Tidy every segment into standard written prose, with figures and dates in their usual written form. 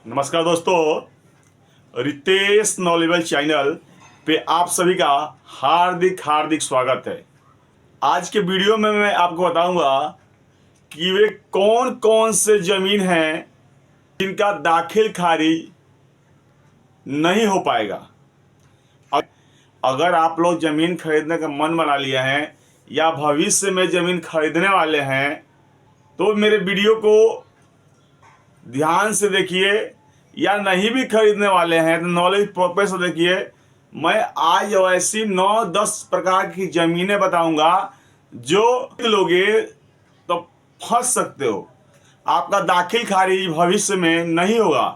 नमस्कार दोस्तों, Ritesh knowledgeable channel पे आप सभी का हार्दिक हार्दिक स्वागत है। आज के वीडियो में मैं आपको बताऊंगा कि वे कौन कौन से ज़मीन हैं जिनका दाखिल खारिज नहीं हो पाएगा। अगर आप लोग ज़मीन खरीदने का मन बना लिए हैं या भविष्य में ज़मीन खरीदने वाले हैं तो मेरे वीडियो को ध्यान से देखिए, या नहीं भी खरीदने वाले हैं तो नॉलेज पर्पस से देखिए। मैं आज ऐसी 9-10 प्रकार की ज़मीनें बताऊंगा जो लोगे तो फंस सकते हो, आपका दाखिल खारिज भविष्य में नहीं होगा।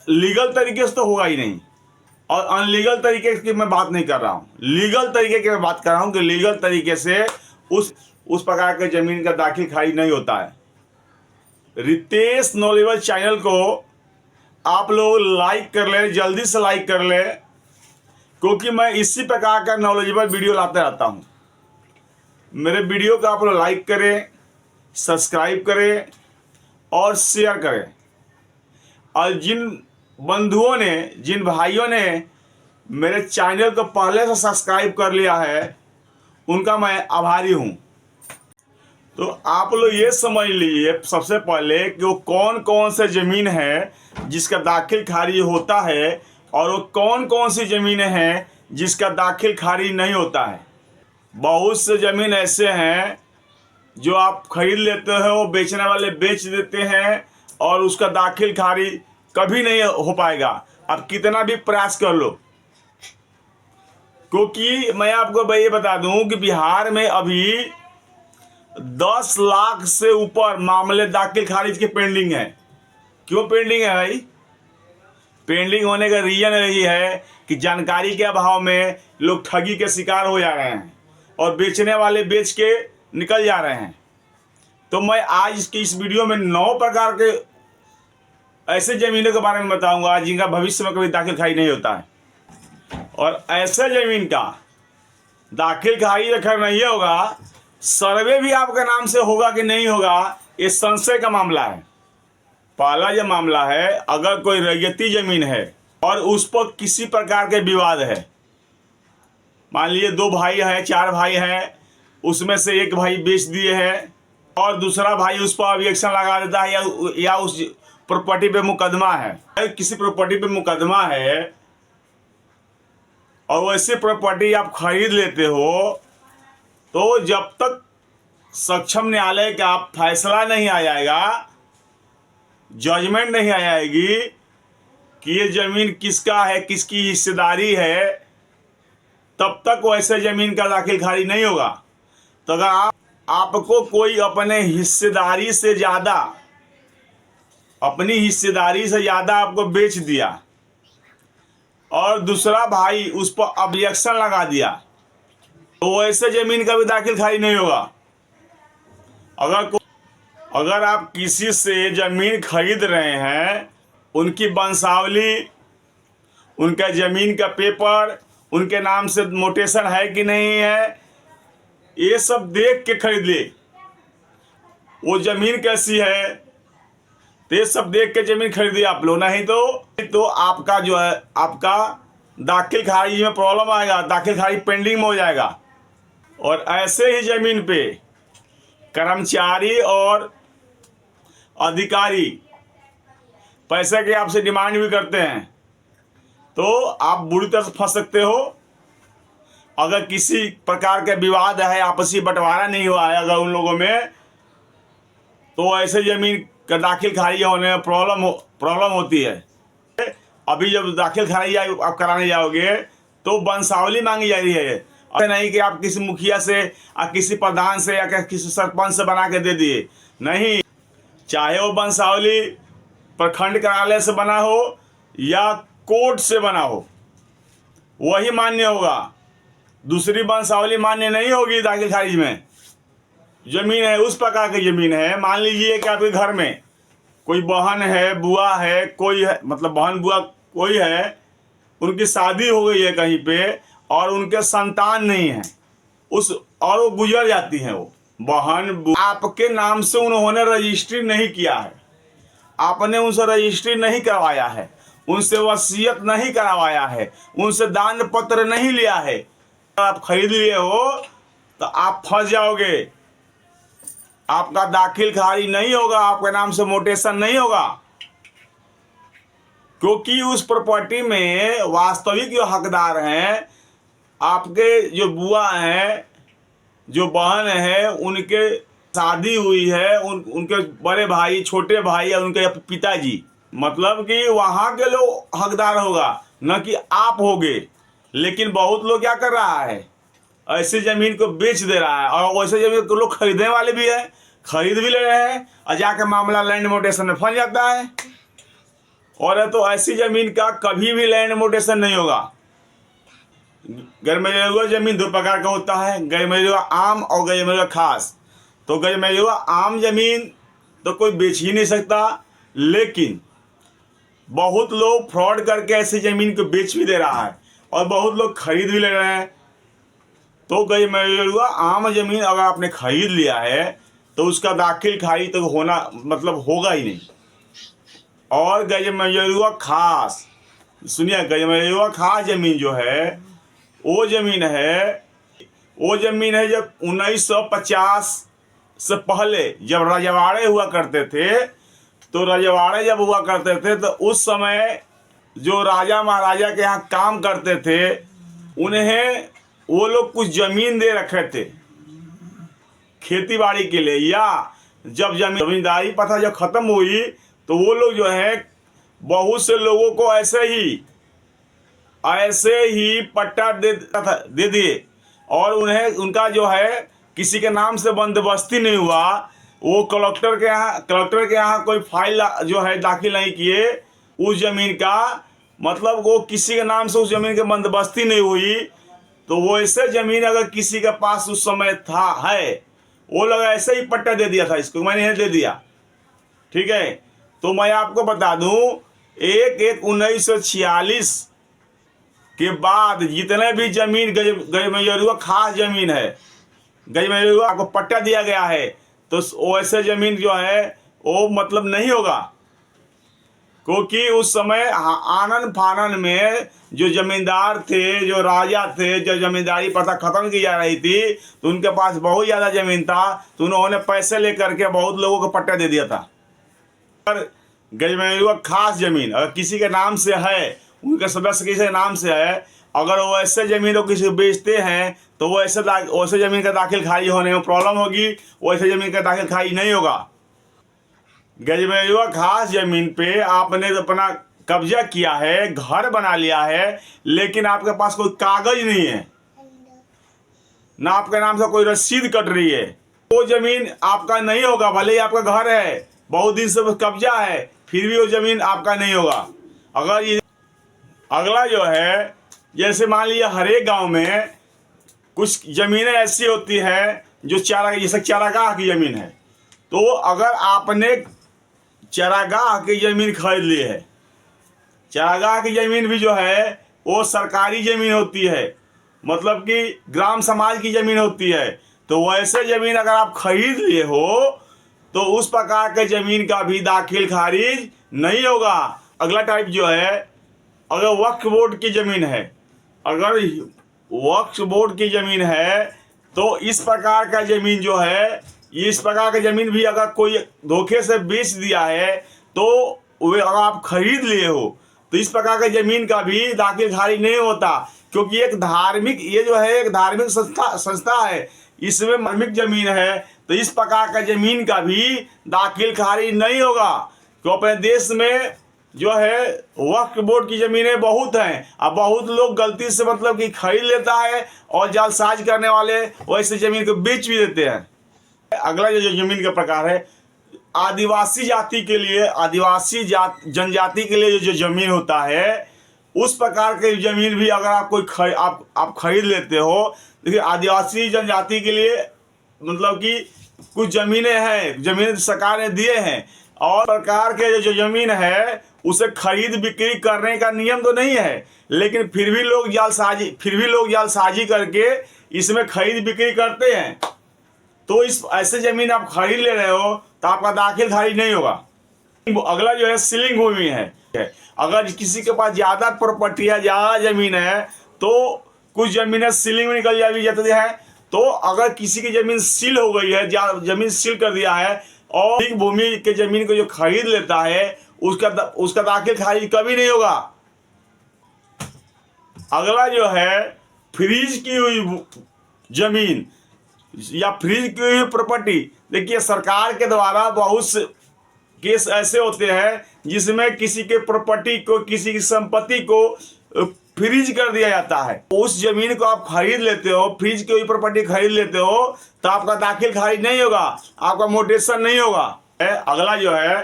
लीगल तरीके से तो होगा ही नहीं, और अनलीगल तरीके की मैं बात नहीं कर रहा हूँ, लीगल तरीके की मैं बात कर रहा हूँ कि लीगल तरीके से उस प्रकार के ज़मीन का दाखिल खारिज नहीं होता है। रितेश नॉलेबल चैनल को आप लोग लाइक कर ले, जल्दी से लाइक कर ले, क्योंकि मैं इसी प्रकार का नॉलेजेबल वीडियो लाते रहता हूँ। मेरे वीडियो को आप लोग लाइक करें, सब्सक्राइब करें और शेयर करें। और जिन बंधुओं ने, जिन भाइयों ने मेरे चैनल को पहले से सब्सक्राइब कर लिया है, उनका मैं आभारी हूँ। तो आप लोग ये समझ लीजिए सबसे पहले कि वो कौन कौन से ज़मीन है जिसका दाखिल खारिज होता है, और वो कौन कौन सी ज़मीनें हैं जिसका दाखिल खारिज नहीं होता है। बहुत से ज़मीन ऐसे हैं जो आप खरीद लेते हो, वो बेचने वाले बेच देते हैं और उसका दाखिल खारिज कभी नहीं हो पाएगा, आप कितना भी प्रयास कर लो। क्योंकि मैं आपको ये बता दूं कि बिहार में अभी 10 लाख से ऊपर मामले दाखिल खारिज के पेंडिंग है। क्यों पेंडिंग है भाई? पेंडिंग होने का रीजन यही है कि जानकारी के अभाव में लोग ठगी के शिकार हो जा रहे हैं और बेचने वाले बेच के निकल जा रहे हैं। तो मैं आज की इस वीडियो में 9 प्रकार के ऐसे ज़मीनों के बारे में बताऊंगा जिनका भविष्य में कभी दाखिल खारिज नहीं होता है। और ऐसे ज़मीन का दाखिल खारिज अगर नहीं होगा, सर्वे भी आपके नाम से होगा कि नहीं होगा, ये संशय का मामला है। पहला जो मामला है, अगर कोई रैयती ज़मीन है और उस पर किसी प्रकार के विवाद है, मान लीजिए 2 भाई हैं, 4 भाई हैं, उसमें से एक भाई बेच दिए हैं और दूसरा भाई उस पर ऑब्जेक्शन लगा देता है, या उस प्रॉपर्टी पे मुकदमा है, किसी प्रॉपर्टी पे मुकदमा है और वैसे प्रॉपर्टी आप खरीद लेते हो, तो जब तक सक्षम न्यायालय का फैसला नहीं आ जाएगा, जजमेंट नहीं आ जाएगी कि ये ज़मीन किसका है, किसकी हिस्सेदारी है, तब तक वैसे ज़मीन का दाखिल खारिज नहीं होगा। तो अगर आपको कोई अपने हिस्सेदारी से ज़्यादा, अपनी हिस्सेदारी से ज़्यादा आपको बेच दिया और दूसरा भाई उस पर ऑब्जेक्शन लगा दिया, तो वैसे ज़मीन का भी दाखिल खारिज नहीं होगा। अगर आप किसी से ज़मीन खरीद रहे हैं, उनकी वंशावली, उनका ज़मीन का पेपर, उनके नाम से मोटेशन है कि नहीं है, ये सब देख के खरीद ले। वो ज़मीन कैसी है, तो ये सब देख के ज़मीन खरीदिए आप लोग, नहीं तो आपका जो है, आपका दाखिल खारिज में प्रॉब्लम आएगा, दाखिल खारिज पेंडिंग में हो जाएगा। और ऐसे ही ज़मीन पे कर्मचारी और अधिकारी पैसे के आपसे डिमांड भी करते हैं, तो आप बुरी तरह से फंस सकते हो। अगर किसी प्रकार का विवाद है, आपसी बंटवारा नहीं हुआ है अगर उन लोगों में, तो ऐसे ज़मीन का दाखिल खारिज होने में प्रॉब्लम होती है। अभी जब दाखिल खारिज आप कराने जाओगे तो वंशावली मांगी जा रही है, ऐसा नहीं कि आप किसी मुखिया से या किसी प्रधान से या किसी सरपंच से बना के दे दिए, नहीं। चाहे वो वंशावली प्रखंड कार्यालय से बना हो या कोर्ट से बना हो, वही मान्य होगा। दूसरी वंशावली मान्य नहीं होगी दाखिल खारिज में। ज़मीन है उस प्रकार की ज़मीन है, मान लीजिए कि आपके घर में कोई बहन है, बुआ है, कोई है, मतलब बहन बुआ कोई है, उनकी शादी हो गई है कहीं पे और उनके संतान नहीं है, और वो गुजर जाती हैं, वो बहन बुआ, आपके नाम से उन्होंने रजिस्ट्री नहीं किया है, आपने उनसे रजिस्ट्री नहीं करवाया है, उनसे वसीयत नहीं करवाया है, उनसे दान पत्र नहीं लिया है, आप खरीद लिए हो तो आप फंस जाओगे। आपका दाखिल खारिज नहीं होगा, आपके नाम से मोटेशन नहीं होगा, क्योंकि उस प्रॉपर्टी में वास्तविक जो हकदार हैं आपके जो बुआ हैं, जो बहन है, उनके शादी हुई है, उनके बड़े भाई, छोटे भाई या उनके पिताजी, मतलब कि वहाँ के लोग हकदार होगा, न कि आप होगे। लेकिन बहुत लोग क्या कर रहा है, ऐसी ज़मीन को बेच दे रहा है, और वैसे ज़मीन को लोग खरीदने वाले भी है, खरीद भी ले रहे हैं, और जाके मामला लैंड मोटेशन में फंस जाता है। और तो ऐसी ज़मीन का कभी भी लैंड मोटेशन नहीं होगा। गैरमैल्यूआ ज़मीन दो प्रकार का होता है, गैरमैल्यूआ आम और गैरमैल्यूआ खास। तो गैरमैल्यूआ आम ज़मीन तो कोई बेच ही नहीं सकता, लेकिन बहुत लोग फ्रॉड करके ऐसी ज़मीन को बेच भी दे रहा है और बहुत लोग खरीद भी ले रहे हैं। तो गैरमैल्यूआ आम ज़मीन अगर आपने खरीद लिया है तो उसका दाखिल खारिज तो होना मतलब होगा ही नहीं। और गैरमैल्यूआ खास, सुनिए, गैरमैल्यूआ खास ज़मीन जो है वो ज़मीन है जब 1950 से पहले जब रजवाड़े हुआ करते थे, तो रजवाड़े जब हुआ करते थे तो उस समय जो राजा महाराजा के यहाँ काम करते थे उन्हें वो लोग कुछ ज़मीन दे रखे थे खेती बाड़ी के लिए, या जब जमींदारी प्रथा जब ख़त्म हुई तो वो लोग जो है बहुत से लोगों को ऐसे ही पट्टा दे दिए, और उन्हें उनका जो है किसी के नाम से बंदोबस्ती नहीं हुआ। वो कलेक्टर के यहाँ कोई फाइल जो है दाखिल नहीं किए उस ज़मीन का, मतलब वो किसी के नाम से उस ज़मीन की बंदोबस्ती नहीं हुई। तो वो ऐसे ज़मीन अगर किसी के पास उस समय है, वो लोग ऐसे ही पट्टा दे दिया था, इसको मैंने दे दिया, ठीक है। तो मैं आपको बता दूं, 1946 के बाद जितने भी ज़मीन गैरमैल्यूआ खास ज़मीन है, गैरमैल्यूआ को पट्टा दिया गया है, तो वैसे ज़मीन जो है वो मतलब नहीं होगा, क्योंकि उस समय आनन फानन में जो ज़मींदार थे, जो राजा थे, जो ज़मींदारी प्रथा ख़त्म की जा रही थी, तो उनके पास बहुत ज़्यादा ज़मीन था, तो उन्होंने पैसे लेकर के बहुत लोगों को पट्टा दे दिया था। पर गैरमैल्यूआ खास ज़मीन अगर किसी के नाम से है, उनके सदस्य किसी के नाम से है, अगर वो ऐसे ज़मीन को किसी को बेचते हैं तो वो वैसे ज़मीन का दाखिल खारिज होने में प्रॉब्लम होगी, वैसे ज़मीन का दाखिल खारिज नहीं होगा। गैरमैल्यूआ खास ज़मीन पे आपने अपना कब्जा किया है, घर बना लिया है, लेकिन आपके पास कोई कागज नहीं है, ना आपके नाम से कोई रसीद कट रही है, वो ज़मीन आपका नहीं होगा। भले ही आपका घर है, बहुत दिन से कब्जा है, फिर भी वो ज़मीन आपका नहीं होगा। अगर ये अगला जो है, जैसे मान लिया हर एक गाँव में कुछ ज़मीनें ऐसी होती है जो जैसे चारागाह की ज़मीन है, तो अगर आपने चारागाह की ज़मीन खरीद ली है, चारागाह की ज़मीन भी जो है वो सरकारी ज़मीन होती है, मतलब कि ग्राम समाज की ज़मीन होती है, तो वैसे ज़मीन अगर आप खरीद लिए हो तो उस प्रकार के ज़मीन का भी दाखिल खारिज नहीं होगा। अगला टाइप जो है, अगर वक्फ बोर्ड की ज़मीन है, अगर वक्फ बोर्ड की ज़मीन है तो इस प्रकार का ज़मीन जो है, इस प्रकार की ज़मीन भी अगर कोई धोखे से बेच दिया है तो वे अगर आप खरीद लिए हो तो इस प्रकार की ज़मीन का भी दाखिल खारिज नहीं होता, क्योंकि ये जो है एक धार्मिक संस्था है, इसमें धार्मिक ज़मीन है, तो इस प्रकार का ज़मीन का भी दाखिल खारिज नहीं होगा। तो अपने देश में जो है वक्फ बोर्ड की ज़मीनें बहुत हैं, अब बहुत लोग गलती से मतलब कि खरीद लेता है और जालसाज करने वाले वैसे ज़मीन को बेच भी देते हैं। अगला जो ज़मीन का प्रकार है, आदिवासी जाति के लिए, जनजाति के लिए जो ज़मीन होता है, उस प्रकार के ज़मीन भी अगर आप खरीद लेते हो। देखिए, आदिवासी जनजाति के लिए मतलब कि कुछ ज़मीनें हैं, ज़मीन सरकार ने दिए हैं, और प्रकार के जो ज़मीन है उसे खरीद बिक्री करने का नियम तो नहीं है, लेकिन फिर भी लोग जालसाजी करके इसमें खरीद बिक्री करते हैं। तो इस ऐसे ज़मीन आप खरीद ले रहे हो तो आपका दाखिल खारिज नहीं होगा। अगला जो है सीलिंग भूमि है। अगर किसी के पास ज्यादा प्रॉपर्टी है, ज्यादा जमीन है, तो कुछ जमीनें सीलिंग में निकल जाती है। तो अगर किसी की जमीन सील हो गई है, जमीन सील कर दिया है, और सीलिंग भूमि के जमीन को जो खरीद लेता है उसका दाखिल खारिज कभी नहीं होगा। अगला जो है फ्रीज की हुई जमीन या फ्रीज की हुई प्रॉपर्टी। देखिए, सरकार के द्वारा बहुत से केस ऐसे होते हैं जिसमें किसी के प्रॉपर्टी को, किसी की संपत्ति को फ्रीज कर दिया जाता है। उस जमीन को आप खरीद लेते हो, फ्रीज की हुई प्रॉपर्टी खरीद लेते हो, तो आपका दाखिल खारिज नहीं होगा, आपका मोटेशन नहीं होगा। अगला जो है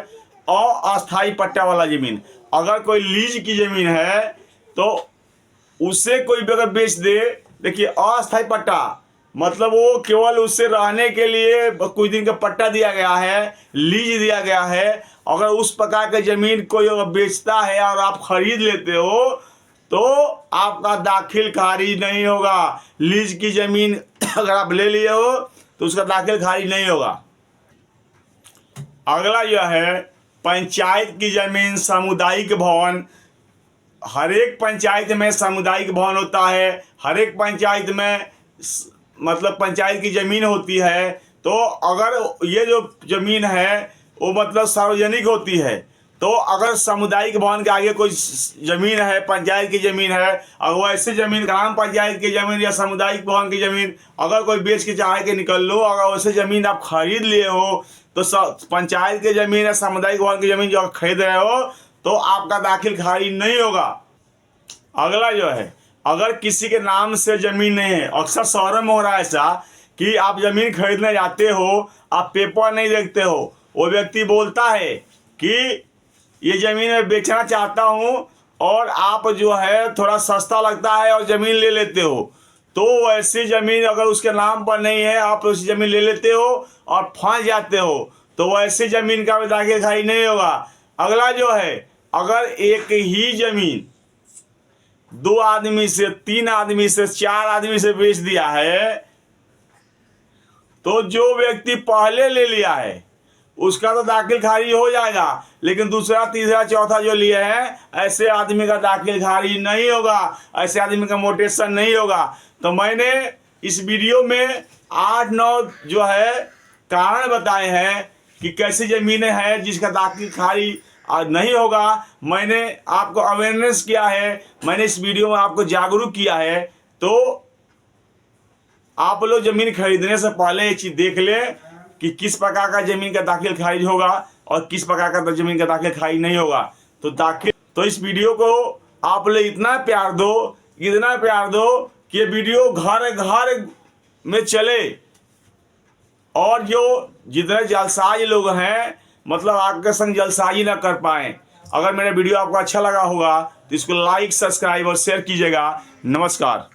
अस्थाई पट्टा वाला जमीन। अगर कोई लीज की जमीन है तो उसे कोई भी अगर बेच दे, देखिए अस्थाई पट्टा मतलब वो केवल उससे रहने के लिए कुछ दिन का पट्टा दिया गया है, लीज दिया गया है। अगर उस प्रकार के जमीन कोई अगर बेचता है और आप खरीद लेते हो तो आपका दाखिल खारिज नहीं होगा। लीज की जमीन अगर आप ले लिए हो तो उसका दाखिल खारिज नहीं होगा। अगला जो है पंचायत की जमीन, सामुदायिक भवन। हर एक पंचायत में सामुदायिक भवन होता है, हर एक पंचायत में मतलब पंचायत की जमीन होती है। तो अगर ये जो जमीन है वो मतलब सार्वजनिक होती है, तो अगर सामुदायिक भवन के आगे कोई जमीन है, पंचायत की जमीन है, अगर वैसे जमीन ग्राम पंचायत की जमीन या सामुदायिक भवन की जमीन अगर कोई बेच के चाहे के निकल लो, अगर वैसे जमीन आप खरीद लिए हो तो पंचायत की जमीन या सामुदायिक भवन की जमीन जो खरीद रहे हो तो आपका दाखिल खारिज नहीं होगा। अगला जो है, अगर किसी के नाम से जमीन नहीं है, अक्सर शहरों में हो रहा है ऐसा कि आप जमीन खरीदने जाते हो, आप पेपर नहीं देखते हो, वो व्यक्ति बोलता है कि ये जमीन मैं बेचना चाहता हूँ, और आप जो है थोड़ा सस्ता लगता है और ज़मीन ले लेते हो। तो वैसी ज़मीन अगर उसके नाम पर नहीं है, आप उसी ज़मीन ले लेते हो और फंस जाते हो, तो वैसी ज़मीन का भी दाखिल खारिज नहीं होगा। अगला जो है, अगर एक ही ज़मीन 2 आदमी से, 3 आदमी से, 4 आदमी से बेच दिया है, तो जो व्यक्ति पहले ले लिया है उसका तो दाखिल खारिज हो जाएगा, लेकिन दूसरा, तीसरा, चौथा जो लिए हैं ऐसे आदमी का दाखिल खारिज नहीं होगा, ऐसे आदमी का मोटेशन नहीं होगा। तो मैंने इस वीडियो में 8-9 जो है कारण बताए हैं कि कैसी ज़मीनें हैं जिसका दाखिल खारिज नहीं होगा। मैंने आपको अवेयरनेस किया है, मैंने इस वीडियो में आपको जागरूक किया है। तो आप लोग ज़मीन खरीदने से पहले ये चीज़ देख लें कि किस प्रकार का ज़मीन का दाखिल खारिज होगा और किस प्रकार का ज़मीन का दाखिल खारिज नहीं होगा। तो इस वीडियो को आप लोग इतना प्यार दो कि ये वीडियो घर घर में चले, और जो जितने जालसाज लोग हैं मतलब आपके संग जलसाजी ना कर पाए। अगर मेरा वीडियो आपको अच्छा लगा होगा तो इसको लाइक, सब्सक्राइब और शेयर कीजिएगा। नमस्कार।